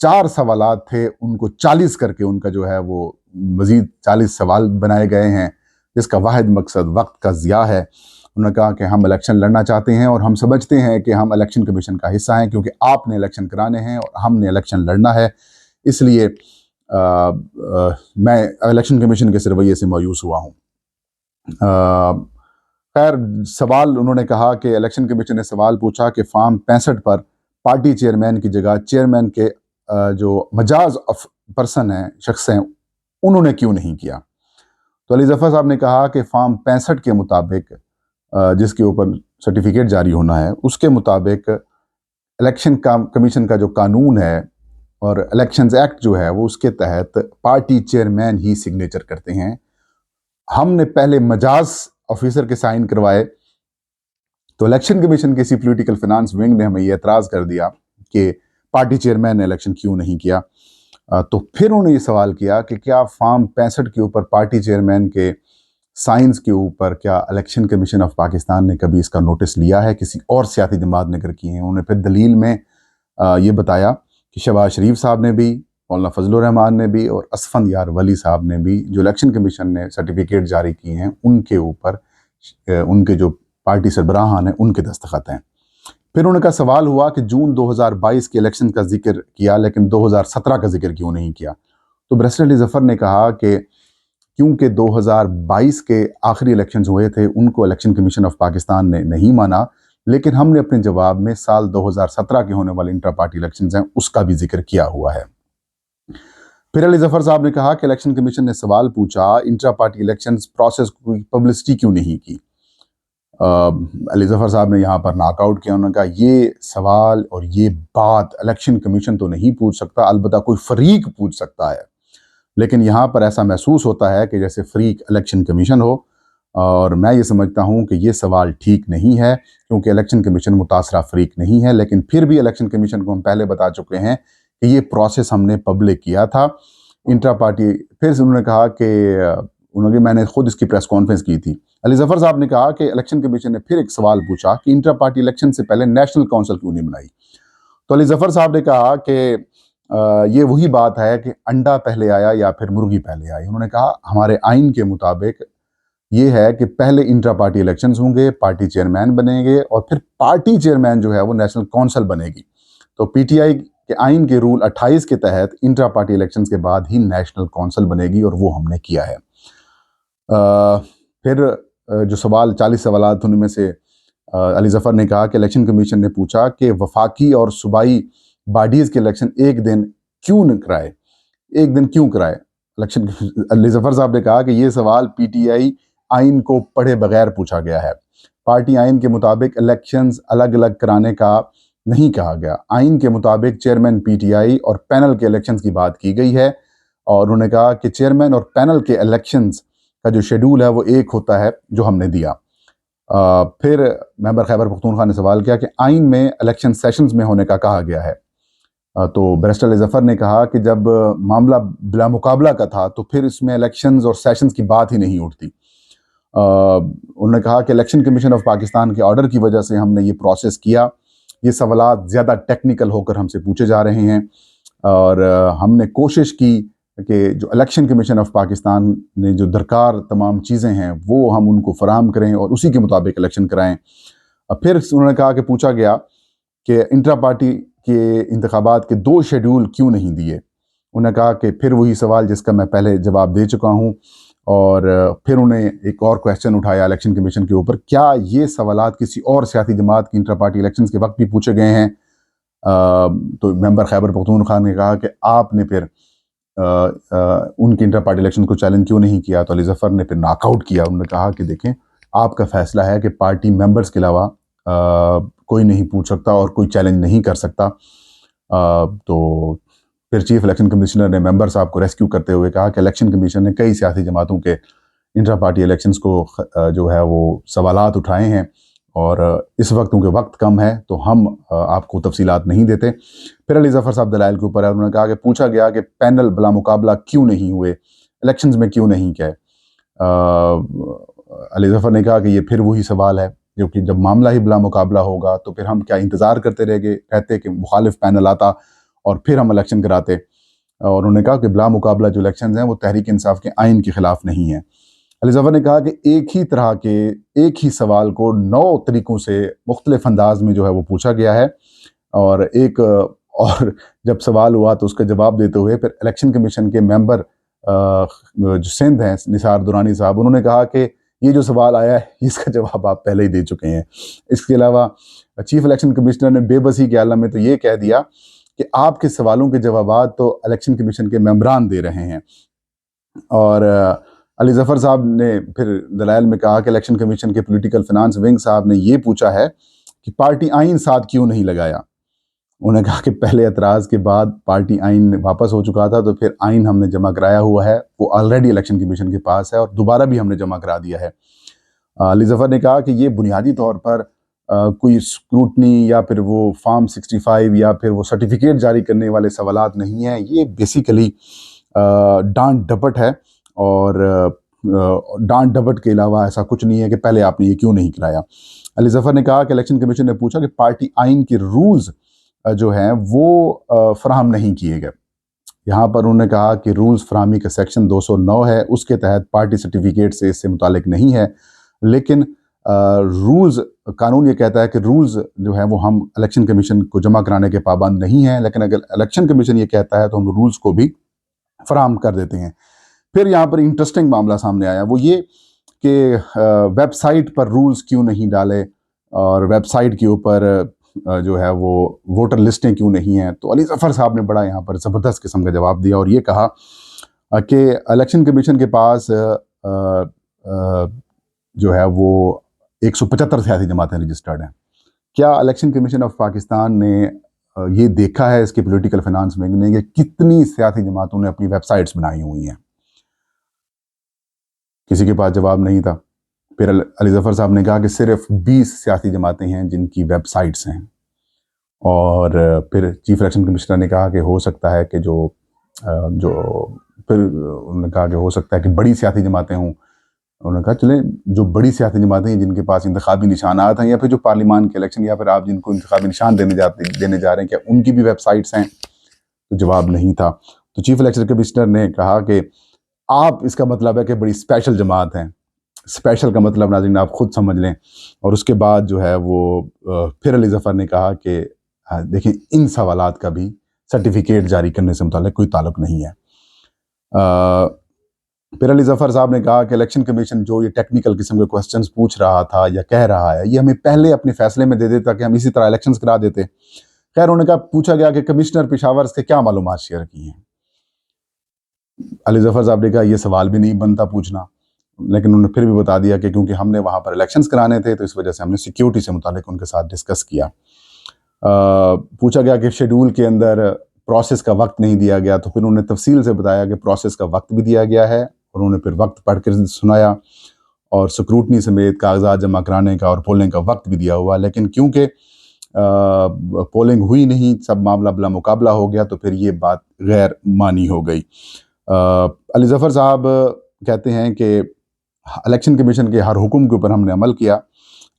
4 سوالات تھے ان کو 40 کر کے ان کا جو ہے وہ مزید 40 سوال بنائے گئے ہیں، جس کا واحد مقصد وقت کا ضیاع ہے۔ انہوں نے کہا کہ ہم الیکشن لڑنا چاہتے ہیں اور ہم سمجھتے ہیں کہ ہم الیکشن کمیشن کا حصہ ہیں، کیونکہ آپ نے الیکشن کرانے ہیں اور ہم نے الیکشن لڑنا ہے، اس لیے میں الیکشن کمیشن کے اس رویے سے مایوس ہوا ہوں۔ خیر، سوال انہوں نے کہا کہ الیکشن کمیشن نے سوال پوچھا کہ فارم 65 پر پارٹی چیئرمین کی جگہ چیئرمین کے جو مجاز پرسن ہیں، شخص ہیں، انہوں نے کیوں نہیں کیا؟ تو علی ظفر صاحب نے کہا کہ فارم 65 کے مطابق جس کے اوپر سرٹیفکیٹ جاری ہونا ہے، اس کے مطابق الیکشن کمیشن کا جو قانون ہے اور الیکشنز ایکٹ جو ہے وہ اس کے تحت پارٹی چیئرمین ہی سگنیچر کرتے ہیں۔ ہم نے پہلے مجاز آفیسر کے سائن کروائے، تو الیکشن کمیشن کے سی پولیٹیکل فائنانس ونگ نے ہمیں یہ اعتراض کر دیا کہ پارٹی چیئرمین نے الیکشن کیوں نہیں کیا۔ تو پھر انہوں نے یہ سوال کیا کہ کیا فارم 65 کے اوپر پارٹی چیئرمین کے سائنس کے اوپر کیا الیکشن کمیشن آف پاکستان نے کبھی اس کا نوٹس لیا ہے، کسی اور سیاسی جماعت نے کر کی ہیں؟ انہوں نے پھر دلیل میں یہ بتایا کہ شہباز شریف صاحب نے بھی، مولانا فضل الرحمان نے بھی اور اسفند یار ولی صاحب نے بھی، جو الیکشن کمیشن نے سرٹیفکیٹ جاری کیے ہیں، ان کے اوپر ان کے جو پارٹی سربراہان ہیں ان کے دستخط ہیں۔ پھر انہوں نے کا سوال ہوا کہ جون 2022 کے الیکشن کا ذکر کیا لیکن 2017 کا ذکر کیوں نہیں کیا؟ تو بیرسٹر علی ظفر نے کہا کہ کیونکہ 2022 کے آخری الیکشنز ہوئے تھے، ان کو الیکشن کمیشن آف پاکستان نے نہیں مانا، لیکن ہم نے اپنے جواب میں سال 2017 کے ہونے والے انٹرا پارٹی الیکشنز ہیں اس کا بھی ذکر کیا ہوا ہے۔ پھر علی ظفر صاحب نے کہا کہ الیکشن کمیشن نے سوال پوچھا انٹرا پارٹی الیکشنز پروسیس کو پبلسٹی کیوں نہیں کی؟ علی ظفر صاحب نے یہاں پر ناک آؤٹ کیا۔ انہوں نے کہا یہ سوال اور یہ بات الیکشن کمیشن تو نہیں پوچھ سکتا، البتہ کوئی فریق پوچھ سکتا ہے، لیکن یہاں پر ایسا محسوس ہوتا ہے کہ جیسے فریق الیکشن کمیشن ہو، اور میں یہ سمجھتا ہوں کہ یہ سوال ٹھیک نہیں ہے، کیونکہ الیکشن کمیشن متاثرہ فریق نہیں ہے۔ لیکن پھر بھی الیکشن کمیشن کو ہم پہلے بتا چکے ہیں کہ یہ پروسیس ہم نے پبلک کیا تھا انٹرا پارٹی۔ پھر انہوں نے کہا کہ میں نے خود اس کی پریس کانفرنس کی تھی۔ علی ظفر صاحب نے کہا کہ الیکشن کمیشن نے پھر ایک سوال پوچھا کہ انٹرا پارٹی الیکشن سے پہلے نیشنل کونسل کیوں نہیں بنائی؟ تو علی ظفر صاحب نے کہا کہ یہ وہی بات ہے کہ انڈا پہلے آیا یا پھر مرغی پہلے آئی۔ انہوں نے کہا ہمارے آئین کے مطابق یہ ہے کہ پہلے انٹرا پارٹی الیکشنز ہوں گے، پارٹی چیئرمین بنیں گے، اور پھر پارٹی چیئرمین جو ہے وہ نیشنل کونسل بنے گی۔ تو پی ٹی آئی کے آئین کے رول 28 کے تحت انٹرا پارٹی الیکشنز کے بعد ہی نیشنل کونسل بنے گی، اور وہ ہم نے کیا ہے۔ پھر جو 40 سوالات ان میں سے علی ظفر نے کہا کہ الیکشن کمیشن نے پوچھا کہ وفاقی اور صوبائی باڈیز کے الیکشن ایک دن کیوں نہ کرائے، ایک دن کیوں کرائے الیکشن؟ علی ظفر صاحب نے کہا کہ یہ سوال پی ٹی آئی آئین کو پڑھے بغیر پوچھا گیا ہے۔ پارٹی آئین کے مطابق الیکشنز الگ الگ کرانے کا نہیں کہا گیا۔ آئین کے مطابق چیئرمین پی ٹی آئی اور پینل کے الیکشنز کی بات کی گئی ہے، اور انہوں نے کہا کہ چیئرمین اور پینل کے الیکشنز کا جو شیڈول ہے وہ ایک ہوتا ہے جو ہم نے دیا۔ پھر ممبر خیبر پختونخوا نے سوال کیا کہ آئین میں الیکشن سیشنز میں ہونے کا کہا گیا ہے۔ تو بیرسٹر علی ظفر نے کہا کہ جب معاملہ بلا مقابلہ کا تھا تو پھر اس میں الیکشنز اور سیشنز کی بات ہی نہیں اٹھتی۔ انہوں نے کہا کہ الیکشن کمیشن آف پاکستان کے آرڈر کی وجہ سے ہم نے یہ پروسیس کیا، یہ سوالات زیادہ ٹیکنیکل ہو کر ہم سے پوچھے جا رہے ہیں، اور ہم نے کوشش کی کہ جو الیکشن کمیشن آف پاکستان نے جو درکار تمام چیزیں ہیں وہ ہم ان کو فراہم کریں اور اسی کے مطابق الیکشن کرائیں۔ پھر انہوں نے کہا کہ پوچھا گیا کہ انٹرا پارٹی کے انتخابات کے 2 شیڈول کیوں نہیں دیے؟ انہوں نے کہا کہ پھر وہی سوال جس کا میں پہلے جواب دے چکا ہوں، اور پھر انہیں ایک اور کویسچن اٹھایا الیکشن کمیشن کے اوپر، کیا یہ سوالات کسی اور سیاسی جماعت کی انٹرا پارٹی الیکشنز کے وقت بھی پوچھے گئے ہیں؟ تو ممبر خیبر پختونخوا نے کہا کہ آپ نے پھر ان کی انٹر پارٹی الیکشن کو چیلنج کیوں نہیں کیا؟ تو علی ظفر نے پھر ناک آؤٹ کیا۔ انہوں نے کہا کہ دیکھیں آپ کا فیصلہ ہے کہ پارٹی ممبرز کے علاوہ کوئی نہیں پوچھ سکتا اور کوئی چیلنج نہیں کر سکتا۔ تو پھر چیف الیکشن کمشنر نے ممبر صاحب کو ریسکیو کرتے ہوئے کہا کہ الیکشن کمیشن نے کئی سیاسی جماعتوں کے انٹر پارٹی الیکشنز کو جو ہے وہ سوالات اٹھائے ہیں، اور اس وقت کیونکہ وقت کم ہے تو ہم آپ کو تفصیلات نہیں دیتے۔ پھر علی ظفر صاحب دلائل کے اوپر ہے۔ انہوں نے کہا کہ پوچھا گیا کہ پینل بلا مقابلہ کیوں نہیں ہوئے، الیکشنز میں کیوں نہیں کیا؟ علی ظفر نے کہا کہ یہ پھر وہی سوال ہے، کیونکہ جب معاملہ ہی بلا مقابلہ ہوگا تو پھر ہم کیا انتظار کرتے رہتے کہ مخالف پینل آتا اور پھر ہم الیکشن کراتے. اور انہوں نے کہا کہ بلا مقابلہ جو الیکشنز ہیں وہ تحریک انصاف کے آئین کے خلاف نہیں ہیں. علی ظفر نے کہا کہ ایک ہی طرح کے ایک ہی سوال کو 9 طریقوں سے مختلف انداز میں جو ہے وہ پوچھا گیا ہے. اور جب سوال ہوا تو اس کا جواب دیتے ہوئے پھر الیکشن کمیشن کے ممبر جو سندھ ہیں نثار درانی صاحب، انہوں نے کہا کہ یہ جو سوال آیا ہے اس کا جواب آپ پہلے ہی دے چکے ہیں. اس کے علاوہ چیف الیکشن کمشنر نے بے بسی کے عالم میں تو یہ کہہ دیا کہ آپ کے سوالوں کے جوابات تو الیکشن کمیشن کے ممبران دے رہے ہیں. اور علی ظفر صاحب نے پھر دلائل میں کہا کہ الیکشن کمیشن کے پولیٹیکل فنانس ونگ صاحب نے یہ پوچھا ہے کہ پارٹی آئین ساتھ کیوں نہیں لگایا. انہوں نے کہا کہ پہلے اعتراض کے بعد پارٹی آئین واپس ہو چکا تھا، تو پھر آئین ہم نے جمع کرایا ہوا ہے، وہ آلریڈی الیکشن کمیشن کے پاس ہے اور دوبارہ بھی ہم نے جمع کرا دیا ہے. علی ظفر نے کہا کہ یہ بنیادی طور پر کوئی اسکروٹنی یا پھر وہ فارم 65 یا پھر وہ سرٹیفکیٹ جاری کرنے والے سوالات نہیں ہیں، یہ بیسیکلی ڈانٹ ڈپٹ ہے. اور ڈانٹ ڈپٹ کے علاوہ ایسا کچھ نہیں ہے کہ پہلے آپ نے یہ کیوں نہیں کرایا. علی ظفر نے کہا کہ الیکشن کمیشن نے پوچھا کہ پارٹی آئین کے رولز جو ہیں وہ فراہم نہیں کیے گئے. یہاں پر انہوں نے کہا کہ رولز فراہمی کا سیکشن 209 ہے، اس کے تحت پارٹی سرٹیفکیٹ سے اس سے متعلق نہیں ہے، لیکن رولز قانون یہ کہتا ہے کہ رولز جو ہے وہ ہم الیکشن کمیشن کو جمع کرانے کے پابند نہیں ہیں، لیکن اگر الیکشن کمیشن یہ کہتا ہے تو ہم رولز کو بھی فراہم کر دیتے ہیں. پھر یہاں پر انٹرسٹنگ معاملہ سامنے آیا، وہ یہ کہ ویب سائٹ پر رولز کیوں نہیں ڈالے اور ویب سائٹ کے اوپر جو ہے وہ ووٹر لسٹیں کیوں نہیں ہیں. تو علی ظفر صاحب نے بڑا یہاں پر زبردست قسم کا جواب دیا اور یہ کہا کہ الیکشن کمیشن کے پاس جو ہے وہ 175 سیاسی جماعتیں رجسٹرڈ ہیں. کیا الیکشن کمیشن آف پاکستان نے یہ دیکھا ہے اس کے پولیٹیکل فنانس ونگ نے کہ کتنی سیاسی جماعتوں نے اپنی ویب سائٹس بنائی ہوئی ہیں؟ کسی کے پاس جواب نہیں تھا. پھر علی ظفر صاحب نے کہا کہ صرف 20 سیاسی جماعتیں ہیں جن کی ویب سائٹس ہیں. اور پھر چیف الیکشن کمشنر نے کہا کہ ہو سکتا ہے کہ پھر انہوں نے کہا کہ ہو سکتا ہے کہ بڑی سیاسی جماعتیں ہوں. انہوں نے کہا چلیں جو بڑی سیاسی جماعتیں ہیں جن کے پاس انتخابی نشانات ہیں یا پھر جو پارلیمان کے الیکشن یا پھر آپ جن کو انتخابی نشان دینے جا رہے ہیں، کیا ان کی بھی ویب سائٹس ہیں؟ تو جواب نہیں تھا. تو چیف الیکشن کمشنر نے کہا کہ آپ اس کا مطلب ہے کہ بڑی اسپیشل جماعت ہیں. اسپیشل کا مطلب ناظرین آپ خود سمجھ لیں. اور اس کے بعد جو ہے وہ پھر علی ظفر نے کہا کہ دیکھیں ان سوالات کا بھی سرٹیفکیٹ جاری کرنے سے متعلق کوئی تعلق نہیں ہے. پھر علی ظفر صاحب نے کہا کہ الیکشن کمیشن جو یہ ٹیکنیکل قسم کے کوسچنز پوچھ رہا تھا یا کہہ رہا ہے یہ ہمیں پہلے اپنے فیصلے میں دے دیتا کہ ہم اسی طرح الیکشنز کرا دیتے. خیر انہوں نے کہا پوچھا گیا کہ کمشنر پشاور سے کیا معلومات شیئر کی ہیں. علی ظفر صاحب نے کہا یہ سوال بھی نہیں بنتا پوچھنا، لیکن انہوں نے پھر بھی بتا دیا کہ کیونکہ ہم نے وہاں پر الیکشنز کرانے تھے تو اس وجہ سے ہم نے سیکیورٹی سے متعلق ان کے ساتھ ڈسکس کیا. پوچھا گیا کہ شیڈول کے اندر پروسیس کا وقت نہیں دیا گیا، تو پھر انہوں نے تفصیل سے بتایا کہ پروسیس کا وقت بھی دیا گیا ہے اور انہوں نے پھر وقت پڑھ کر سنایا اور سکروٹنی سمیت کاغذات جمع کرانے کا اور پولنگ کا وقت بھی دیا ہوا. لیکن کیونکہ پولنگ ہوئی نہیں، سب معاملہ بلا مقابلہ ہو گیا، تو پھر یہ بات غیر معنی ہو گئی. علی ظفر صاحب کہتے ہیں کہ الیکشن کمیشن کے ہر حکم کے اوپر ہم نے عمل کیا.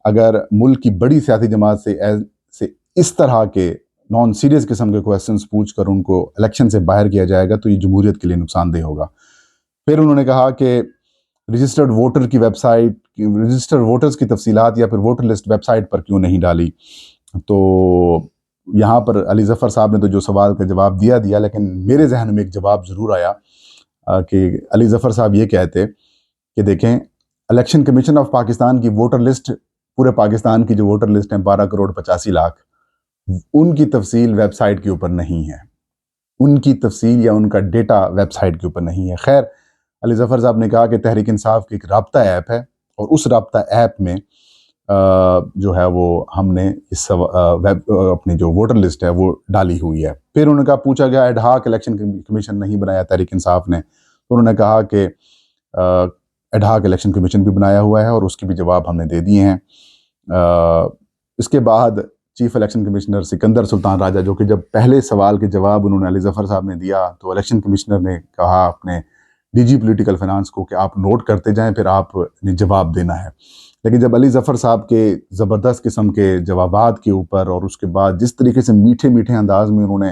اگر ملک کی بڑی سیاسی جماعت سے اس طرح کے نان سیریس قسم کے کویسچنز پوچھ کر ان کو الیکشن سے باہر کیا جائے گا تو یہ جمہوریت کے لیے نقصان دہ ہوگا. پھر انہوں نے کہا کہ رجسٹرڈ ووٹر کی ویب سائٹ، رجسٹرڈ ووٹرز کی تفصیلات یا پھر ووٹر لسٹ ویب سائٹ پر کیوں نہیں ڈالی. تو یہاں پر علی ظفر صاحب نے تو جو سوال کا جواب دیا، لیکن میرے ذہن میں ایک جواب ضرور آیا کہ علی ظفر صاحب یہ کہتے کہ دیکھیں الیکشن کمیشن آف پاکستان کی ووٹر لسٹ، پورے پاکستان کی جو ووٹر لسٹ ہیں 12 کروڑ 85 لاکھ، ان کی تفصیل ویب سائٹ کے اوپر نہیں ہے. ان کی تفصیل یا ان کا ڈیٹا ویب سائٹ کے اوپر نہیں ہے. خیر علی ظفر صاحب نے کہا کہ تحریک انصاف کی ایک رابطہ ایپ ہے اور اس رابطہ ایپ میں جو ہے وہ ہم نے اس اپنی جو ووٹر لسٹ ہے وہ ڈالی ہوئی ہے. پھر انہوں نے کہا پوچھا گیا ایڈ ہاک الیکشن کمیشن نہیں بنایا تحریک انصاف نے، تو انہوں نے کہا کہ ایڈ ہاک الیکشن کمیشن بھی بنایا ہوا ہے اور اس کے بھی جواب ہم نے دے دیے ہیں. اس کے بعد چیف الیکشن کمشنر سکندر سلطان راجہ، جو کہ جب پہلے سوال کے جواب انہوں نے علی ظفر صاحب نے دیا تو الیکشن کمشنر نے کہا اپنے ڈی جی پولیٹیکل فنانس کو کہ آپ نوٹ کرتے جائیں پھر آپ نے جواب دینا ہے. لیکن جب علی ظفر صاحب کے زبردست قسم کے جوابات کے اوپر اور اس کے بعد جس طریقے سے میٹھے میٹھے انداز میں انہوں نے